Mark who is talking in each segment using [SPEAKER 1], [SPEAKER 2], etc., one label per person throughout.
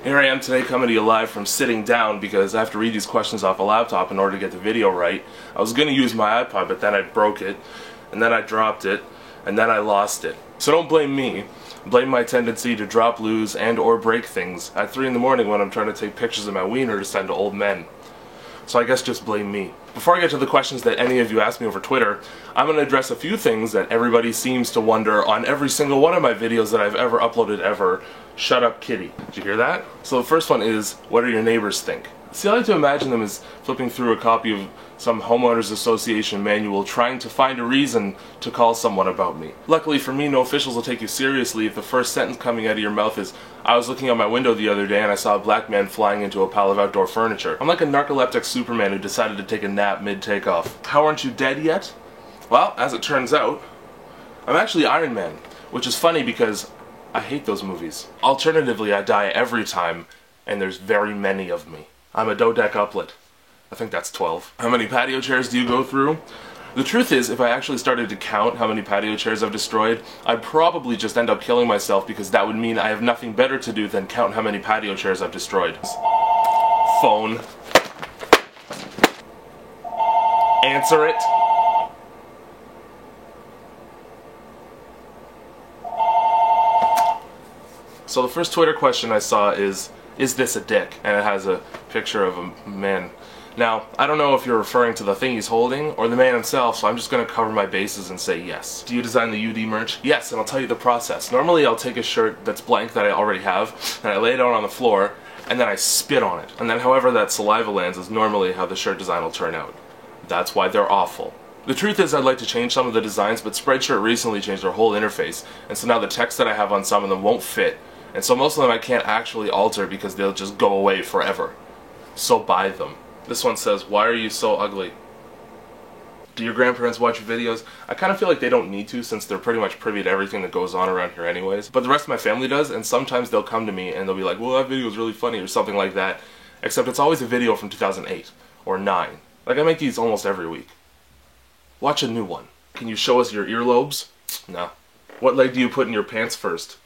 [SPEAKER 1] Here I am today coming to you live from sitting down because I have to read these questions off a laptop in order to get the video right. I was going to use my iPod, but then I broke it, and then I dropped it, and then I lost it. So don't blame me. Blame my tendency to drop, lose, and or break things at 3 in the morning when I'm trying to take pictures of my wiener to send to old men. So I guess just blame me. Before I get to the questions that any of you asked me over Twitter, I'm going to address a few things that everybody seems to wonder on every single one of my videos that I've ever uploaded ever. Shut up, kitty. Did you hear that? So the first one is, what do your neighbors think? See, I like to imagine them as flipping through a copy of some homeowners association manual trying to find a reason to call someone about me. Luckily for me, no officials will take you seriously if the first sentence coming out of your mouth is, I was looking out my window the other day and I saw a black man flying into a pile of outdoor furniture. I'm like a narcoleptic Superman who decided to take a nap mid-takeoff. How aren't you dead yet? Well, as it turns out, I'm actually Iron Man, which is funny because I hate those movies. Alternatively, I die every time, and there's very many of me. I'm a dodecuplet. I think that's 12. How many patio chairs do you go through? The truth is, if I actually started to count how many patio chairs I've destroyed, I'd probably just end up killing myself because that would mean I have nothing better to do than count how many patio chairs I've destroyed. Phone. Answer it. So the first Twitter question I saw is this a dick? And it has a picture of a man. Now, I don't know if you're referring to the thing he's holding or the man himself, so I'm just going to cover my bases and say yes. Do you design the UD merch? Yes, and I'll tell you the process. Normally I'll take a shirt that's blank that I already have, and I lay it out on the floor, and then I spit on it. And then however that saliva lands is normally how the shirt design will turn out. That's why they're awful. The truth is I'd like to change some of the designs, but Spreadshirt recently changed their whole interface, and so now the text that I have on some of them won't fit. And so most of them I can't actually alter because they'll just go away forever. So buy them. This one says, why are you so ugly? Do your grandparents watch your videos? I kind of feel like they don't need to since they're pretty much privy to everything that goes on around here anyways. But the rest of my family does, and sometimes they'll come to me and they'll be like, well, that video is really funny or something like that. Except it's always a video from 2008 or 9. Like I make these almost every week. Watch a new one. Can you show us your earlobes? No. What leg do you put in your pants first?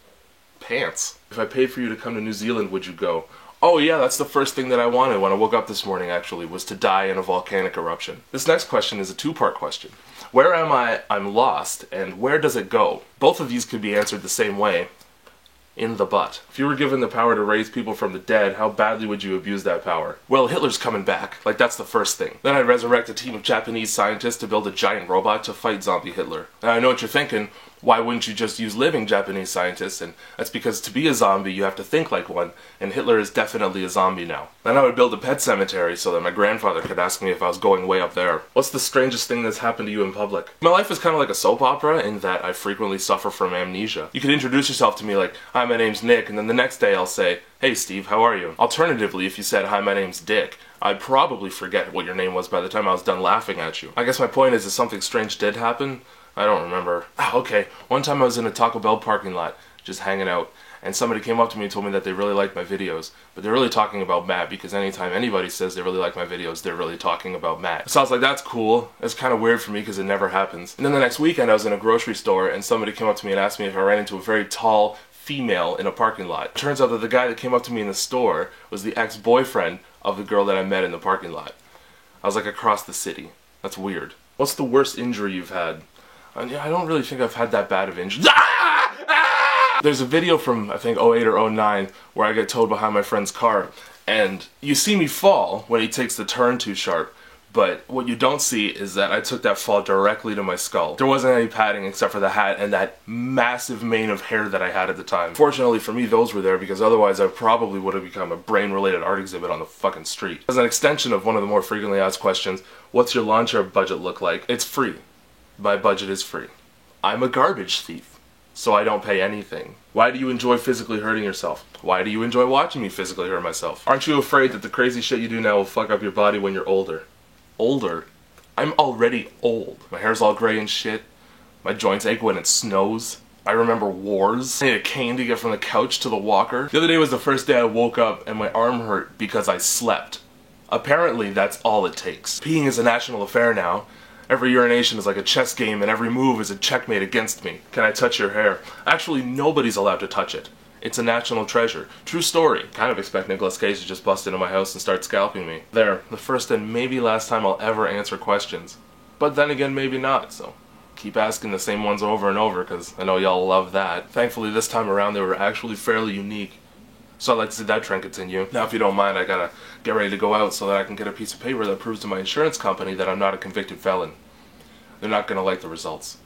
[SPEAKER 1] Pants. If I paid for you to come to New Zealand, would you go? Oh yeah, that's the first thing that I wanted when I woke up this morning actually, was to die in a volcanic eruption. This next question is a two-part question. Where am I? I'm lost, and where does it go? Both of these could be answered the same way. In the butt. If you were given the power to raise people from the dead, how badly would you abuse that power? Well, Hitler's coming back. Like, that's the first thing. Then I'd resurrect a team of Japanese scientists to build a giant robot to fight zombie Hitler. Now, I know what you're thinking. Why wouldn't you just use living Japanese scientists? And that's because to be a zombie, you have to think like one, and Hitler is definitely a zombie now. Then I would build a pet cemetery so that my grandfather could ask me if I was going way up there. What's the strangest thing that's happened to you in public? My life is kind of like a soap opera in that I frequently suffer from amnesia. You could introduce yourself to me like, hi, my name's Nick, and then the next day I'll say, hey Steve, how are you? Alternatively, if you said, hi, my name's Dick, I'd probably forget what your name was by the time I was done laughing at you. I guess my point is, if something strange did happen, I don't remember. Okay, one time I was in a Taco Bell parking lot, just hanging out, and somebody came up to me and told me that they really liked my videos, but they're really talking about Matt, because anytime anybody says they really like my videos, they're really talking about Matt. So I was like, that's cool. It's kind of weird for me because it never happens. And then the next weekend I was in a grocery store, and somebody came up to me and asked me if I ran into a very tall female in a parking lot. It turns out that the guy that came up to me in the store was the ex-boyfriend of the girl that I met in the parking lot. I was like across the city. That's weird. What's the worst injury you've had? I don't really think I've had that bad of injury. There's a video from, I think, 08 or 09 where I get towed behind my friend's car, and you see me fall when he takes the turn too sharp, but what you don't see is that I took that fall directly to my skull. There wasn't any padding except for the hat and that massive mane of hair that I had at the time. Fortunately for me, those were there because otherwise I probably would have become a brain-related art exhibit on the fucking street. As an extension of one of the more frequently asked questions, what's your lawn chair budget look like? It's free. My budget is free. I'm a garbage thief, so I don't pay anything. Why do you enjoy physically hurting yourself? Why do you enjoy watching me physically hurt myself? Aren't you afraid that the crazy shit you do now will fuck up your body when you're older? Older? I'm already old. My hair's all gray and shit. My joints ache when it snows. I remember wars. I need a cane to get from the couch to the walker. The other day was the first day I woke up and my arm hurt because I slept. Apparently that's all it takes. Peeing is a national affair now. Every urination is like a chess game and every move is a checkmate against me. Can I touch your hair? Actually, nobody's allowed to touch it. It's a national treasure. True story. Kind of expect Nicolas Cage to just bust into my house and start scalping me. There, the first and maybe last time I'll ever answer questions. But then again, maybe not, so keep asking the same ones over and over, because I know y'all love that. Thankfully, this time around they were actually fairly unique. So I'd like to see that trend continue. Now, if you don't mind, I gotta get ready to go out so that I can get a piece of paper that proves to my insurance company that I'm not a convicted felon. They're not gonna like the results.